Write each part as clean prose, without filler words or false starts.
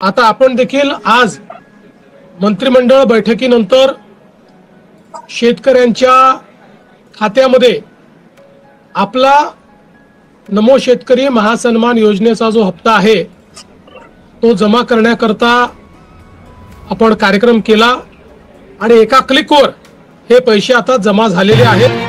आता आपण देखील आज मंत्रिमंडळ बैठकीनंतर शेतकऱ्यांच्या खात्यामध्ये आपला नमो शेतकरी महासन्मान योजनेचा जो हप्ता आहे तो जमा करण्याकरता आपण कार्यक्रम केला आणि एका क्लिकवर हे पैसे आता जमा झालेले आहेत।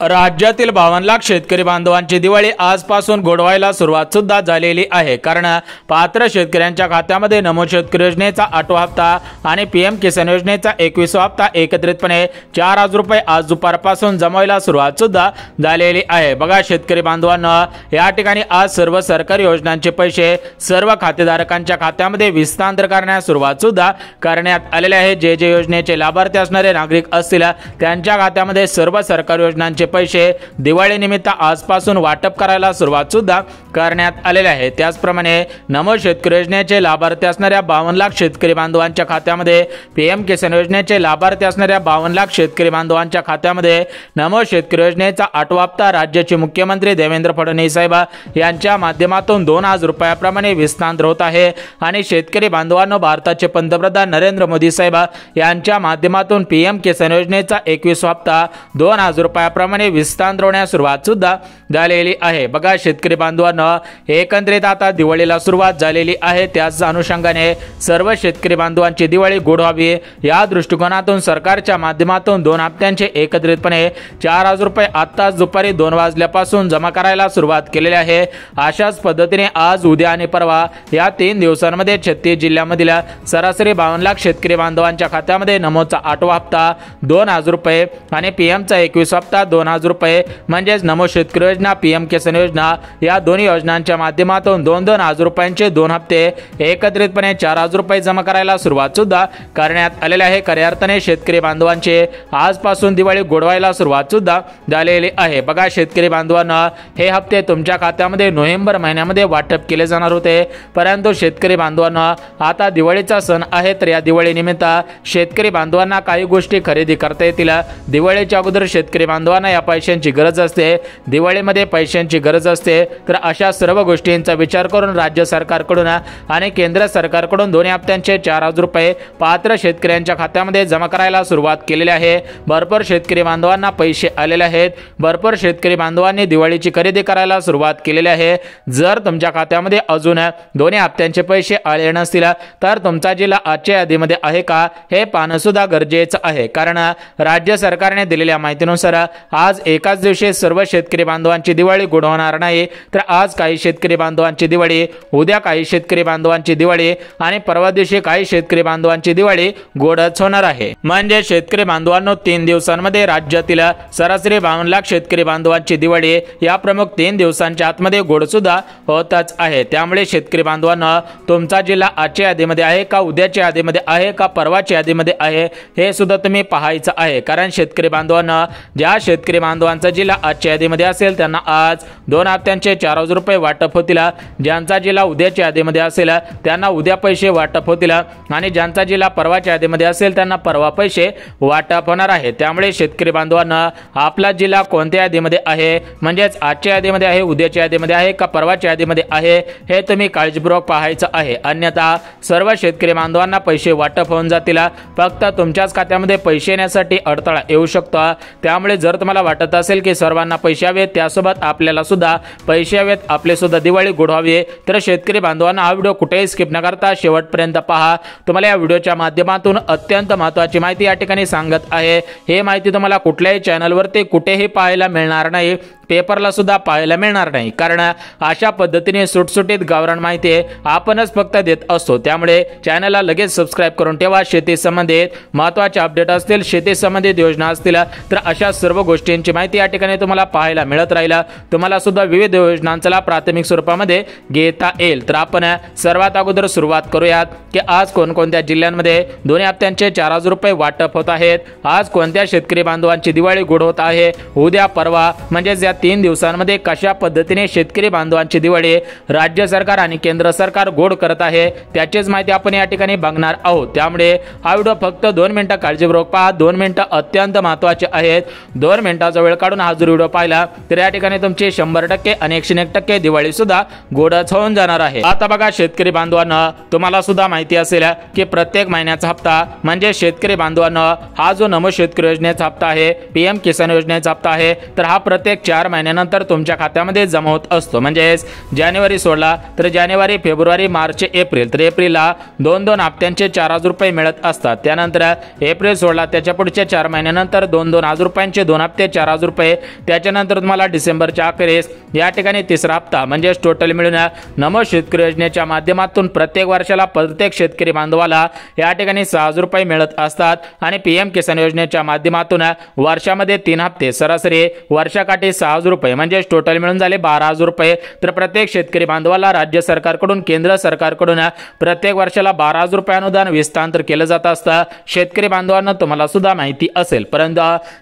राज्यातील 52 लाख शेतकरी बांधवांची दिवाळी आजपासून गोडवायला सुरुवात सुद्धा झालेली आहे। कारण पात्र शेतकऱ्यांच्या खात्यामध्ये नमो शेतकरी योजनेचा 8वा हप्ता आणि पीएम किसान योजनेचा 21वा हप्ता एकत्रितपणे 4000 रुपये आज दुपारपासून जमायला सुरुवात सुद्धा झालेली आहे। बघा शेतकरी बांधवांनो, या ठिकाणी आज सर्व सरकारी योजनांचे पैसे सर्व खातेधारकांच्या खात्यामध्ये विस्तार करण्यास सुरुवात सुद्धा करण्यात आलेले आहे। जे योजनेचे लाभार्थी असणारे नागरिक असतील त्यांच्या खात्यामध्ये सर्व सरकारी योजनांचे पैसे दिवाळी निमित्त आजपासून वाटप करायला सुरुवात सुद्धा करण्यात आलेले आहे। त्याचप्रमाणे नमो शेतकरी योजनेचे लाभार्थी असणाऱ्या 52 लाख शेतकरी बांधवांच्या खात्यामध्ये पीएम किसान योजनेचे लाभार्थी असणाऱ्या 52 लाख शेतकरी बांधवांच्या खात्यामध्ये नमो शेतकरी योजनेचा 8वा हप्ता राज्याचे मुख्यमंत्री देवेंद्र फडणवीस साहेब यांच्या माध्यमातून 2000 रुपयाप्रमाणे विस्तार होत आहे। आणि शेतकरी बांधवांनो, भारताचे पंतप्रधान नरेंद्र मोदी साहेब यांच्या माध्यमातून पीएम किसान योजनेचा 21वा हप्ता 2000 रुपयाप्रमाणे विस्तार होण्यास सुरुवात सुद्धा झालेली आहे। बघा शेतकरी बांधवांनो, एकंदरीत आता दिवाळीला सुरुवात झालेली आहे। त्याच अनुषंगाने सर्व शेतकरी बांधवांची दिवाळी गोड व्हावी या दृष्टिकोनातून सरकारच्या माध्यमातून 2 हप्त्यांचे एकत्रितपणे 4000 रुपये आत्ताच दुपारी 2 वाजल्यापासून जमा करायला सुरुवात केलेली आहे। अशाच पद्धतीने आज, उद्या आणि परवा या 3 दिवसांमध्ये 36 जिल्ह्यांमधील सरासरी 52 लाख शेतकरी बांधवांच्या खात्यामध्ये नमोचा 8वा हप्ता 2000 रुपये आणि पीएमचा 21वा हप्ता 2000 रुपये म्हणजेच नमो शेतकरी योजना, पीएम किसान योजना या दोन्ही योजनांच्या माध्यमातून 2,000 रुपयांचे 2 हप्ते एकत्रितपणे 4000 रुपये जमा करायला सुरुवात सुद्धा करण्यात आलेले आहे। खऱ्या अर्थाने शेतकरी बांधवांचे आजपासून दिवाळी गोडवायला सुरुवात सुद्धा झालेली आहे। बघा शेतकरी बांधवांना, हे हप्ते तुमच्या खात्यामध्ये नोव्हेंबर महिन्यामध्ये वाटप केले जाणार होते, परंतु शेतकरी बांधवांना आता दिवाळीचा सण आहे, तर या दिवाळी निमित्त शेतकरी बांधवांना काही गोष्टी खरेदी करता येतील। दिवाळीच्या अगोदर शेतकरी बांधवांना या पैशांची गरज असते, दिवाळीमध्ये पैशांची गरज असते, तर अशा सर्व गोष्टींचा विचार करून राज्य सरकारकडून आणि केंद्र सरकारकडून 2 हप्त्यांचे 4000 रुपये पात्र शेतकऱ्यांच्या खात्यामध्ये जमा करायला सुरुवात केलेली आहे। भरपूर शेतकरी बांधवांना पैसे आलेले आहेत, भरपूर शेतकरी बांधवांनी दिवाळीची खरेदी करायला सुरुवात केलेली आहे। जर तुमच्या खात्यामध्ये अजून 2 हप्त्यांचे पैसे आले नसतील तर तुमचा जिल्हा आजच्या यादीमध्ये आहे का हे पाहणं सुद्धा गरजेचं आहे। कारण राज्य सरकारने दिलेल्या माहितीनुसार आज एकाच दिवशी सर्व शेतकरी बांधवांची दिवाळी गोड होणार नाही, तर आज काही शेतकरी बांधवांची दिवाळी, उद्या काही शेतकरी बांधवांची दिवाळी आणि परवा दिवशी काही शेतकरी बांधवांची दिवाळी गोडच होणार आहे। म्हणजे शेतकरी बांधवांनो, 3 दिवसांमध्ये राज्यातील सरासरी 52 लाख शेतकरी बांधवांची दिवाळी या प्रमुख 3 दिवसांच्या आतमध्ये गोड सुद्धा होतच आहे। त्यामुळे शेतकरी बांधवांनो, तुमचा जिल्हा आजच्या यादीमध्ये आहे का, उद्याच्या यादीमध्ये आहे का, परवाच्या यादीमध्ये आहे हे सुद्धा तुम्ही पाहायचं आहे। कारण शेतकरी बांधवांना, ज्या शेतकरी बांधवांचा जिल्हा आजच्या यादीमध्ये असेल त्यांना आज 2 हप्त्यांचे 4000 रुपये वाटप होतील, ज्यांचा जिल्हा उद्याच्या यादीमध्ये असेल त्यांना उद्या पैसे वाटप होतील आणि ज्यांचा जिल्हा परवाच्या यादीमध्ये असेल त्यांना परवा पैसे वाटप होणार आहे। त्यामुळे शेतकरी बांधवांना, आपला जिल्हा कोणत्या यादीमध्ये आहे, म्हणजेच आजच्या यादीमध्ये आहे, उद्याच्या यादीमध्ये आहे का परवाच्या यादीमध्ये आहे हे तुम्ही काळजीपूर्वक पाहायचं आहे। अन्यथा सर्व शेतकरी बांधवांना पैसे वाटप होऊन जातील, फक्त तुमच्याच खात्यामध्ये पैसे येण्यासाठी अडथळा येऊ शकतो। त्यामुळे जर तुम्हाला वाटत असेल की सर्वांना पैसे हवेत, त्यासोबत आपल्याला सुद्धा पैसे हवेत, आपले सुद्धा दिवाळी गोड व्हावी, तर शेतकरी बांधवांना हा व्हिडिओ कुठेही स्किप न करता शेवटपर्यंत पहा। तुम्हाला या व्हिडिओच्या माध्यमातून अत्यंत महत्त्वाची माहिती या ठिकाणी सांगत आहे। हे माहिती तुम्हाला कुठल्याही चॅनलवरती कुठेही पाहायला मिळणार नाही, पेपरला सुद्धा पाहायला मिळणार नाही। कारण अशा पद्धतीने सुटसुटीत गावरान माहिती आपणच फक्त देत असतो। त्यामुळे चॅनलला लगेच सबस्क्राइब करून ठेवा। शेती संबंधित महत्त्वाचे अपडेट असतील, शेती संबंधित योजना असतील, तर अशा सर्व गोष्टींची माहिती या ठिकाणी तुम्हाला पाहायला मिळत राहील। तुम्हाला सुद्धा विविध योजनांचा लाभ प्राथमिक स्वरूपामध्ये घेता येईल। तर आपण सर्वात अगोदर सुरुवात करूयात की आज कोणकोणत्या जिल्ह्यांमध्ये 2 हप्त्यांचे 4000 रुपये वाटप होत आहेत, आज कोणत्या शेतकरी बांधवांची दिवाळी गोड होत आहे, उद्या परवा म्हणजेच या 3 दिवसांमध्ये कशा पद्धतीने शेतकरी बांधवांची दिवाळी राज्य सरकार आणि केंद्र सरकार गोड करत आहे त्याचीच माहिती आपण या ठिकाणी बघणार आहोत। त्यामुळे हा व्हिडिओ फक्त 2 मिनिटं काळजीपूर्वक पहा। 2 मिनिटं अत्यंत महत्त्वाचे आहेत। 2 मिनिटाचा वेळ काढून हा जर व्हिडिओ पाहिला तर या ठिकाणी तुमची 100% आणि 101% दिवाळी सुद्धा गोडच होऊन जाणार आहे। आता बघा शेतकरी बांधवांना तुम्हाला सुद्धा माहिती असेल की प्रत्येक महिन्याचा हप्ता म्हणजे शेतकरी बांधवांना हा जो नमो शेतकरी योजनेचा हप्ता आहे, पीएम किसान योजनेचा हप्ता आहे, तर हा प्रत्येक 4 महिन्यानंतर तुमच्या खात्यामध्ये जमा होत असतो। म्हणजे जानेवारी सोडला तर जानेवारी, फेब्रुवारी, मार्च, एप्रिल, तर एप्रिलला 2-2 हप्त्यांचे 4,000 रुपये मिळत असतात। त्यानंतर एप्रिल सोडला त्याच्या पुढच्या 4 महिन्यानंतर 2-2 हजार रुपयांचे 2 हप्ते 4,000 रुपये। त्याच्यानंतर तुम्हाला डिसेंबरच्या अखेरीस या ठिकाणी तिसरा हप्ता म्हणजे टोटल मिळून नमो शेतकरी योजनेच्या माध्यमातून प्रत्येक वर्षाला प्रत्येक शेतकरी बांधवाला या ठिकाणी 6,000 रुपये मिळत असतात। आणि पीएम किसान योजनेच्या माध्यमातून वर्षामध्ये 3 हप्ते सरासरी वर्षाकाठी 6,000 रुपये म्हणजे टोटल मिळून झाले 12,000 रुपये। तर प्रत्येक शेतकरी बांधवाला राज्य सरकारकडून केंद्र सरकारकडून प्रत्येक वर्षाला 12,000 रुपये अनुदान विस्तांतर केलं जात असतं। शेतकरी बांधवांना तुम्हाला सुद्धा माहिती असेल, परंतु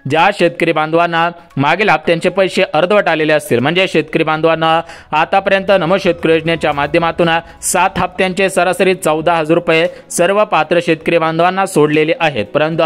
ज्या शेतकरी बांधवांना मागील हप्त्यांचे पैसे अर्धवट आलेले असतील म्हणजे शेतकरी बांधवांना आतापर्यंत नमो शेतकरी योजनेच्या माध्यमातून 7 हप्त्यांचे सरासरी 14,000 रुपये सर्व पात्र शेतकरी बांधवांना सोडलेले आहेत। परंतु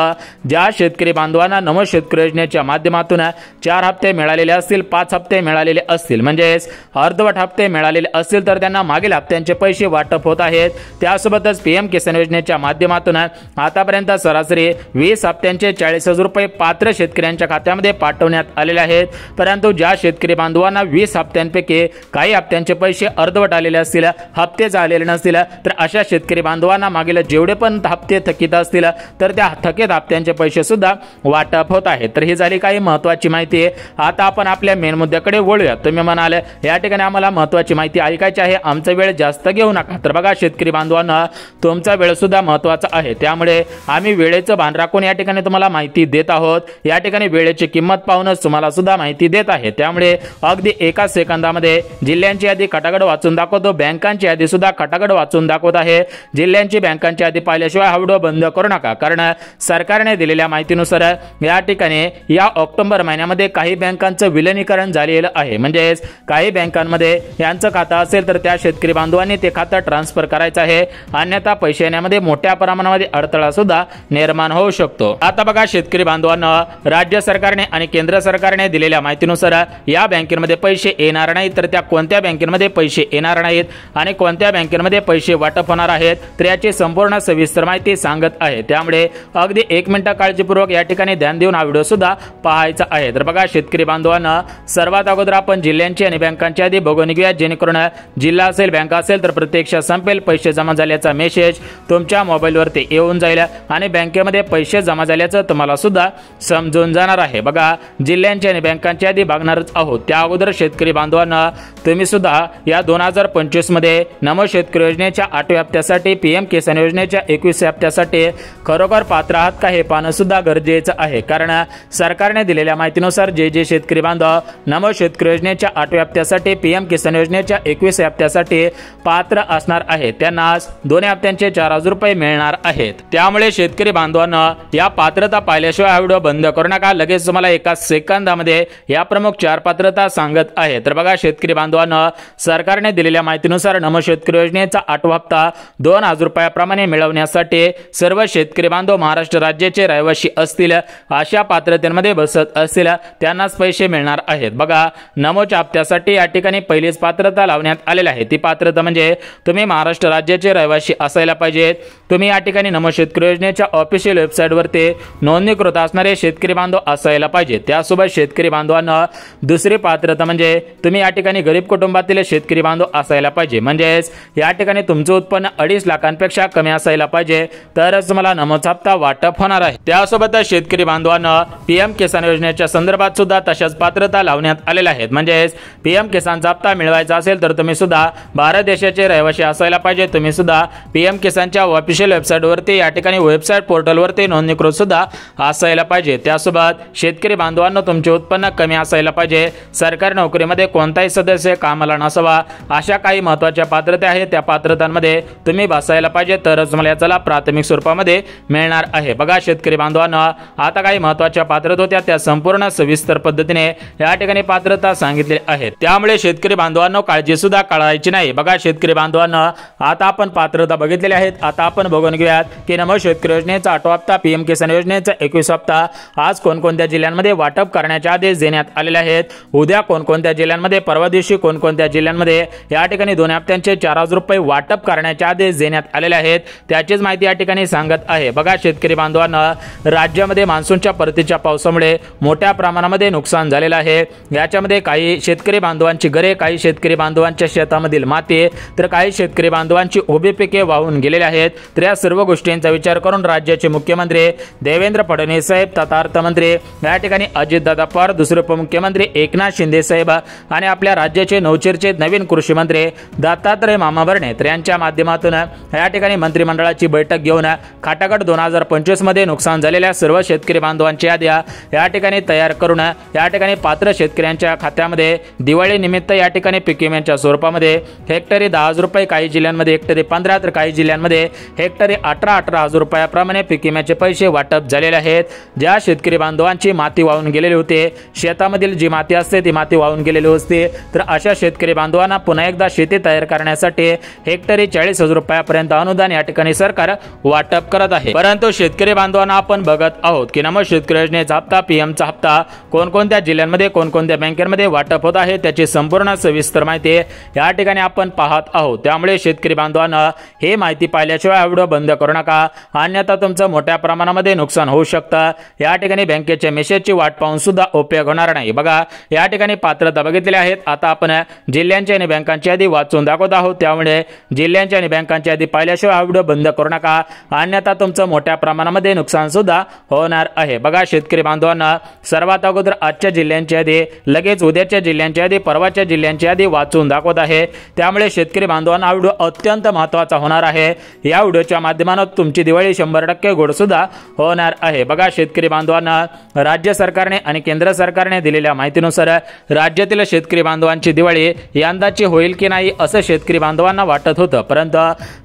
ज्या शेतकरी बांधवांना नमो शेतकरी योजनेच्या माध्यमातून 4 हप्ते मिळालेले असतील, 5 हप्ते मिळालेले असतील म्हणजे अर्धवट हप्ते मिळालेले असतील तर त्यांना मागील हप्त्यांचे पैसे वाटप होत आहेत। त्यासोबतच पीएम किसान योजनेच्या माध्यमातून आतापर्यंत सरासरी 20 हप्त्यांचे 40,000 रुपये पात्र शेतकऱ्यांच्या खात्यामध्ये पाठवण्यात आलेले आहेत। परंतु ज्या शेतकरी बांधवांना 20 हप्त्यांपैकी काही हप्त्यांचे पैसे अर्धवट आलेले असतील, हप्ते आलेले नसतील, तर अशा शेतकरी बांधवांना मागील जेवढे पण हप्ते थकीत असतील तर त्या थकीत हप्त्यांचे पैसे सुद्धा वाटप होत आहेत। तर ही झाली काही महत्त्वाची माहिती। आता आपण आपल्या मेन मुद्द्याकडे वळूया। तुम्ही म्हणाल या ठिकाणी आम्हाला महत्त्वाची माहिती ऐकायची आहे, आमचा वेळ जास्त घेऊ नका। तर बघा शेतकरी बांधवांना तुमचा वेळ सुद्धा महत्त्वाचा आहे, त्यामुळे आम्ही वेळेचं भान राखून या ठिकाणी तुम्हाला माहिती देत आहोत। या ठिकाणी वेळेची किंमत पाहूनच तुम्हाला सुद्धा माहिती देत आहे। त्यामुळे अगदी एका सेकंदामध्ये जिल्ह्यांची यादी खटाखट वाचून दाखवतो, बँकांची यादी सुद्धा खटाखट वाचून दाखवत आहे। जिल्ह्यांची बँकांची यादी पाहिल्याशिवाय हा व्हिडिओ बंद करू नका, कारण सरकारने दिलेल्या माहितीनुसार या ठिकाणी या ऑक्टोबर महिन्यामध्ये काही बँकांचं विलीनीकरण झालेलं आहे। म्हणजे काही बँकांमध्ये यांचं खातं असेल तर त्या शेतकरी बांधवांनी ते खातं ट्रान्सफर करायचं आहे, अन्यथा पैसे येण्यामध्ये मोठ्या प्रमाणामध्ये अडथळा सुद्धा निर्माण होऊ शकतो। आता बघा शेतकरी बांधवांना राज्य सरकारने आणि केंद्र सरकारने दिलेल्या माहितीनुसार या बँकेमध्ये पैसे येणार नाहीत, तर त्या कोणत्या बँकेमध्ये पैसे येणार नाहीत आणि कोणत्या बँकेमध्ये पैसे वाटप होणार आहेत तर याची संपूर्ण सविस्तर माहिती सांगत आहे। त्यामुळे अगदी 1 मिनिट काळजीपूर्वक या ठिकाणी ध्यान देऊन हा व्हिडिओ सुद्धा पाहायचा आहे। तर बघा शेतकरी बांधवांना सर्वात अगोदर आपण जिल्ह्यांची आणि बँकांची यादी बघून घेऊया, जेणेकरून जिल्हा असेल बँक असेल तर प्रत्यक्ष संपेल पैसे जमा झाल्याचा मेसेज तुमच्या मोबाईलवरती येऊन जाईल आणि बँकेमध्ये पैसे जमा झाल्याचं तुम्हाला सुद्धा समजून जाणार आहे। बघा जिल्ह्यांची आणि बँकांची यादी बघणारच आहोत। त्या अगोदर शेतकरी बांधवांना तुम्ही सुद्धा या 2025 मध्ये नमो शेतकरी योजनेच्या 8व्या हप्त्यासाठी, पीएम किसान योजनेच्या 21व्या हप्त्यासाठी खरोखर पात्र आहात का हे पाहणं सुद्धा गरजेचं आहे, कारण सरकारने दिलेल्या माहितीनुसार जे शेतकरी बांधव नमो शेतकरी योजनेच्या 8व्या हप्त्यासाठी, पीएम किसान योजनेच्या 21व्या हप्त्यासाठी पात्र असणार आहेत त्यांना 2 हप्त्यांचे 4,000 रुपये मिळणार आहेत। त्यामुळे शेतकरी बांधवांना या पात्रता पाहिल्याशिवाय हा व्हिडिओ बंद करू नका। लगेच तुम्हाला एका सेकंदामध्ये या प्रमुख 4 पात्रता सांगत आहे। तर बघा शेतकरी बांधवांना सरकारने दिलेल्या माहितीनुसार नमो शेतकरी योजनेचा 8वा हप्ता 2,000 रुपयाप्रमाणे मिळवण्यासाठी सर्व शेतकरी बांधव महाराष्ट्र राज्याचे रहिवासी असतील अशा पात्रतेमध्ये बसत असतील त्यांनाच पैसे मिळणार आहेत। बघा नमोच्या हप्त्यासाठी या ठिकाणी पहिलीच पात्रता लावण्यात आलेली आहे। ती पात्रता म्हणजे तुम्ही महाराष्ट्र राज्याचे रहिवासी असायला पाहिजेत। तुम्ही या ठिकाणी नमो शेतकरी योजनेच्या ऑफिशियल वेबसाईटवरती नोंदणीकृत असणारे शेतकरी बांधव असायला पाहिजेत। त्यासोबत शेतकरी बांधवांना दुसरी पात्रता म्हणजे तुम्ही या ठिकाणी गरीब कुटुंबातील शेतकरी बांधव असायला पाहिजे। म्हणजे या ठिकाणी तुमचं उत्पन्न 2.5 लाखांपेक्षा कमी असायला पाहिजे तरच तुम्हाला नमोचा हप्ता वाटप होणार आहे। त्यासोबत शेतकरी बांधवांना पीएम किसान योजनेच्या संदर्भात सुद्धा तशाच पात्रता लावण्यात आलेल्या आहेत। म्हणजे पीएम किसानचा हप्ता मिळवायचा असेल तर तुम्ही सुद्धा भारत देशाचे रहिवासी असायला पाहिजे। तुम्ही सुद्धा पीएम किसानच्या ऑफिशियल वेबसाईटवरती या ठिकाणी वेबसाईट पोर्टलवरती नोंदणीकृत सुद्धा असायला पाहिजे। त्यासोबत शेतकरी बांधवांना तुमचे उत्पन्न कमी असायला पाहिजे। सरकारी नोकरीमध्ये कोणताही सदस्य कामाला नसावा अशा काही महत्त्वाच्या पात्रता आहेत, त्या पात्रतांमध्ये तुम्ही बसायला पाहिजे तरच तुम्हाला याचा लाभ प्राथमिक स्वरूपामध्ये मिळणार आहे। बघा शेतकरी बांधवांना आता काही महत्त्वाच्या पात्रता होत्या त्या संपूर्ण सविस्तर पद्धतीने या ठिकाणी पात्रता सांगितलेली आहे। त्यामुळे शेतकरी बांधवांनो काळजी सुद्धा काढायची नाही। बघा शेतकरी बांधवांनो, आता आपण पात्रता बघितलेली आहेत। आता आपण बघून घेऊयात की नमो शेतकरी योजनेचा 8वा हप्ता, पीएम किसान योजनेचा 21 हप्ता आज कोणकोणत्या जिल्ह्यांमध्ये वाटप करण्याचे आदेश देण्यात आलेले आहेत। उद्या कोणकोणत्या जिल्ह्यांमध्ये, परवा दिवशी कोणकोणत्या जिल्ह्यांमध्ये या ठिकाणी 2 हप्त्यांचे 4000 रुपये वाटप करण्याचे आदेश देण्यात आलेले आहेत, त्याचीच माहिती या ठिकाणी सांगत आहे। बघा शेतकरी बांधवांनो, राज्यामध्ये मान्सूनच्या परतीच्या पावसामुळे मोठ्या प्रमाणामध्ये नुकसान झालेलं आहे। याच्यामध्ये काही शेतकरी बांधवांची घरे, काही शेतकरी बांधवांच्या शेतामधील माती, तर काही शेतकरी बांधवांची उभी पिके वाहून गेलेली आहेत। तर या सर्व गोष्टींचा विचार करून राज्याचे मुख्यमंत्री देवेंद्र फडणवीस साहेब तथा अर्थमंत्री या ठिकाणी अजितदादा पवार, दुसरे उपमुख्यमंत्री एकनाथ शिंदे साहेब आणि आपल्या राज्याचे नवचर्चित नवीन कृषी मंत्री दत्तात्रय मामा भरणे यांच्या माध्यमातून या ठिकाणी मंत्रिमंडळाची बैठक घेऊन खाटागट 2025 मध्ये नुकसान झालेल्या सर्व शेतकरी बांधवांची याद्या या ठिकाणी तयार करून या ठिकाणी पात्र शेतकऱ्यांच्या खात्यामध्ये दिवाळी निमित्त या ठिकाणी पीक विम्याच्या स्वरूपामध्ये हेक्टरी 10,000 रुपये, काही जिल्ह्यांमध्ये हेक्टरी 15, तर काही जिल्ह्यांमध्ये हेक्टरी 18,000 रुपयाप्रमाणे पीक विम्याचे पैसे वाटप झालेले आहेत। ज्या शेतकरी बांधवांची माती वाहून गेलेली होते, शेतामधील जी माती असते ती माती वाहून गेलेली असते, तर अशा शेतकरी बांधवांना पुन्हा एकदा शेती तयार करण्यासाठी हेक्टरी 40,000 रुपयापर्यंत अनुदान या ठिकाणी सरकार वाटप करत आहे। परंतु शेतकरी बांधवांना आपण बघत आहोत की नमो शेतकरी योजनेचा हप्ता, पीएमचा हप्ता कोणकोणत्या जिल्ह्यांमध्ये, कोणकोणत्या बँकेमध्ये वाटप होत आहे त्याची संपूर्ण सविस्तर माहिती या ठिकाणी आपण पाहत आहोत। त्यामुळे शेतकरी बांधवांना हे माहिती पाहिल्याशिवाय हा व्हिडिओ बंद करू नका, अन्यथा तुमचं मोठ्या प्रमाणामध्ये नुकसान होऊ शकतं। या ठिकाणी बँकेच्या मेसेजची वाट पाहून सुद्धा उपयोग होणार नाही। बघा या ठिकाणी पात्रता बघितलेली आहेत। आता आपण जिल्ह्यांची आणि बँकांची यादी वाचून दाखवत आहोत, त्यामुळे जिल्ह्यांची आणि बँकांची यादी पाहिल्याशिवाय हा व्हिडिओ बंद करू नका, अन्यथा तुमचं मोठ्या प्रमाणामध्ये नुकसान सुद्धा होणार आहे। बघा शेतकरी बांधवांना, सर्वात अगोदर आजच्या जिल्ह्यांची यादी, लगेच उद्याच्या जिल्ह्यांची यादी, परवाच्या जिल्ह्यांची यादी वाचून दाखवत आहे। त्यामुळे शेतकरी बांधवांना हा व्हिडिओ अत्यंत महत्त्वाचा होणार आहे। या व्हिडिओच्या माध्यमातून तुमची दिवाळी 100% गोड सुद्धा होणार आहे। बघा शेतकरी बांधवांना, राज्य सरकारने आणि केंद्र सरकारने दिलेल्या माहितीनुसार राज्यातील शेतकरी बांधवांची दिवाळी यंदाची होईल की नाही असं शेतकरी बांधवांना वाटत होतं, परंतु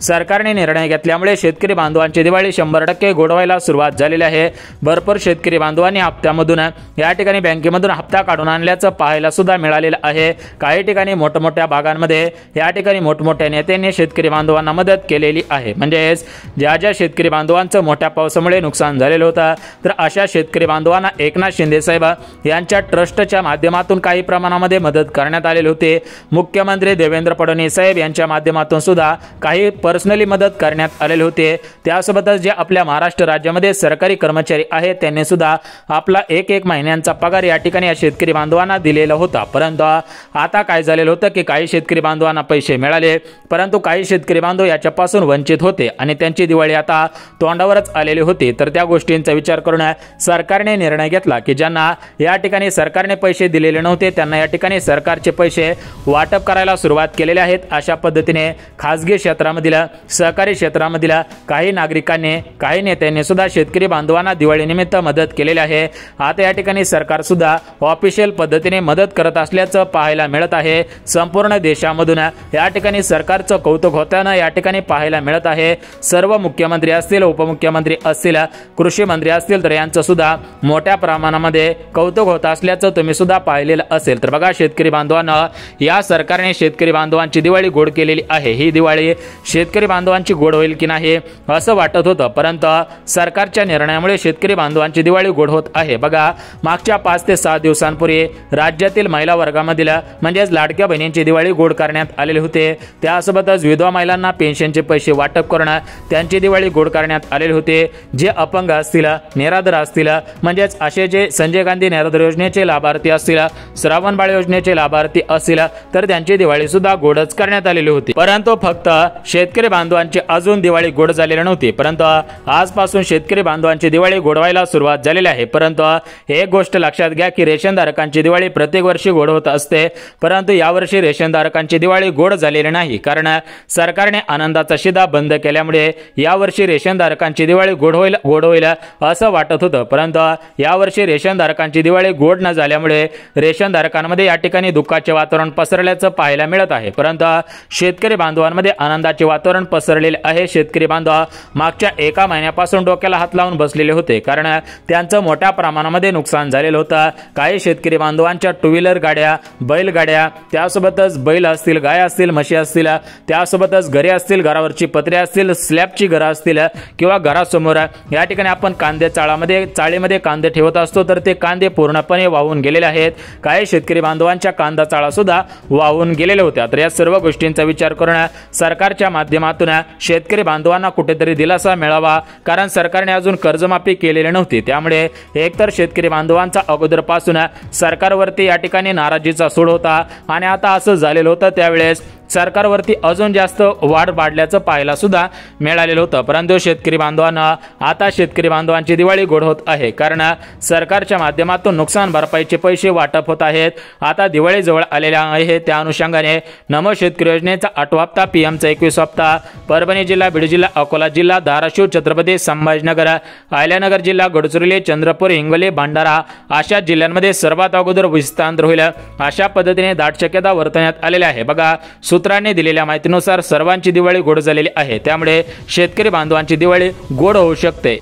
सरकारने निर्णय घेतल्यामुळे शेतकरी बांधवांची दिवाळी 100% गोड व्हायला सुरुवात झालेली आहे। भरपूर शेतकरी बांधवांनी हप्त्यामधून या ठिकाणी बँकेमधून हप्ता काढून आणल्याचं पाहायला सुद्धा मिळालेलं आहे। काही ठिकाणी मोठमोठ्या भागांमध्ये या ठिकाणी मोठमोठ्या नेत्यांनी शेतकरी बांधवांना मदत केलेली आहे। म्हणजेच ज्या ज्या शेतकरी बांधवांचं मोठ्या पावसामुळे नुकसान झालेलं होतं, तर अशा शेतकरी बांधवांना एकनाथ शिंदे साहेब यांच्या ट्रस्टच्या माध्यमातून काही प्रमाणामध्ये मदत करण्यात आलेली होती। मुख्यमंत्री देवेंद्र फडणवीस साहेब यांच्या माध्यमातून सुद्धा काही पर्सनली मदत करण्यात आलेली होती। त्यासोबतच जे आपल्या महाराष्ट्र राज्यामध्ये सरकारी कर्मचारी आहेत त्यांनी सुद्धा आपला एक महिन्यांचा पगार या ठिकाणी या शेतकरी बांधवांना दिलेला होता। परंतु आता काय झालेलं होतं की काही शेतकरी बांधवांना पैसे मिळाले, परंतु काही शेतकरी बांधव याच्यापासून वंचित होते आणि त्यांची दिवाळी आता तोंडावरच आलेली होती। तर त्या गोष्टींचा विचार करून सरकारने निर्णय घेतला की ज्यांना या ठिकाणी सरकारने पैसे दिलेले नव्हते त्यांना या ठिकाणी सरकारचे पैसे वाटप करायला सुरुवात केलेले आहेत। अशा पद्धतीने खासगी क्षेत्रामधील, सहकारी क्षेत्रामधील काही नागरिकांनी, काही नेत्यांनी सुद्धा शेतकरी बांधवांना दिवाळी निमित्त मदत केलेली आहे। आता या ठिकाणी सरकार सुद्धा ऑफिशियल पद्धतीने मदत करत असल्याचं पाहायला मिळत आहे। संपूर्ण देशामधून या ठिकाणी सरकारचं कौतुक होताना या ठिकाणी पाहायला मिळत आहे। सर्व मुख्यमंत्री असतील, उपमुख्यमंत्री असतील, कृषी मंत्री असतील, तर यांचं सुद्धा मोठ्या प्रमाणामध्ये कौतुक होत असल्याचं तुम्ही सुद्धा पाहिलेलं असेल। तर बघा शेतकरी बांधवांना, या सरकारने शेतकरी बांधवांची दिवाळी गोड केलेली आहे। ही दिवाळी शेतकरी बांधवांची गोड होईल की नाही असं वाटत होतं, परंतु सरकारच्या निर्णयामुळे शेतकरी बांधवांची दिवाळी गोड होत आहे। बघा मागच्या 5 ते 6 दिवसांपूर्वी राज्यातील महिला वर्गामधील म्हणजेच लाडक्या बहिणींची दिवाळी गोड करण्यात आलेली होते। त्यासोबतच विधवा महिलांना पेन्शनचे पैसे वाटप करून त्यांची दिवाळी गोड करण्यात आलेले होते। जे अपंग असतील, निराधार असतील, म्हणजेच असे जे संजय गांधी निराधार योजनेचे लाभार्थी असतील, श्रावणबाळ योजनेचे लाभार्थी असतील, तर त्यांची दिवाळी सुद्धा गोडच करण्यात आलेली होती। परंतु फक्त शेतकरी बांधवांची अजून दिवाळी गोड झालेली नव्हती, परंतु आजपासून शेतकरी बांधवांची दिवाळी गोड व्हायला सुरुवात झालेली आहे। परंतु एक गोष्ट लक्षात घ्या की रेशनधारकांची दिवाळी प्रत्येक वर्षी गोड होत असते, परंतु यावर्षी रेशनधारकांची दिवाळी गोड झालेली नाही, कारण सरकारने आनंदाचा शिधा बंद केल्यामुळे यावर्षी रेशनधारकांची दिवाळी गोड होईल असं वाटत होतं, परंतु यावर्षी रेशनधारकांची दिवाळी गोड न झाल्यामुळे रेशनधारकांमध्ये या ठिकाणी दुःखाचे वातावरण पसरल्याचं पाहायला मिळत आहे। परंतु शेतकरी बांधवांमध्ये आनंदाचे वातावरण पसरलेले आहे। शेतकरी बांधव मागच्या 1 महिन्यापासून डोक्याला हात लावून बसलेले होते, कारण त्यांचं मोठ्या प्रमाणामध्ये नुकसान झालेलं होतं। काही शेतकरी बांधवांच्या टू व्हीलर गाड्या, बैलगाड्या, त्यासोबतच बैल असतील, गाय असतील, म्हशी असतील, त्यासोबतच घरे असतील, घरावरची पत्रे असतील, स्लॅबची घरं असतील किंवा घरासमोर या ठिकाणी आपण कांदे चाळीमध्ये कांदे ठेवत असतो, तर ते कांदे पूर्णपणे वाहून गेलेले आहेत. काही शेतकरी बांधवांच्या कांदा चाळा सुद्धा वाहून गेलेल्या होत्या. तर या सर्व गोष्टींचा विचार करून सरकारच्या माध्यमातून शेतकरी बांधवांना कुठेतरी दिलासा मिळावा, कारण सरकारने अजून कर्जमाफी केलेली नव्हती. त्यामुळे एकतर शेतकरी बांधवांचा अगोदरपासून सरकारवरती या ठिकाणी नाराजीचा सूड होता आणि आता असं झालेलं होतं त्यावेळेस सरकारवरती अजून जास्त वाढ वाढल्याचं पाहायला सुद्धा मिळालेलं होतं. परंतु शेतकरी बांधवांना आता शेतकरी बांधवांची दिवाळी गोड होत आहे, कारण सरकारच्या माध्यमातून नुकसान भरपाईचे पैसे वाटप होत आहेत. आता दिवाळी जवळ आलेल्या आहे, त्या अनुषंगाने नमो शेतकरी योजनेचा 8वा हप्ता, पीएमचा 21 हप्ता परभणी जिल्हा, बीड जिल्हा, अकोला जिल्हा, धाराशिव, छत्रपती संभाजीनगर, अहिल्यानगर जिल्हा, गडचिरोली, चंद्रपूर, हिंगोली, भंडारा अशा जिल्ह्यांमध्ये सर्वात अगोदर विस्तार होईल अशा पद्धतीने दाट शक्यता वर्तवण्यात आलेल्या आहे. बघा, सूत्रांनी दिलेल्या माहितीनुसार सर्वांची दिवाळी गोड झालेली आहे, त्यामुळे शेतकरी बांधवांची दिवाळी गोड होऊ शकते.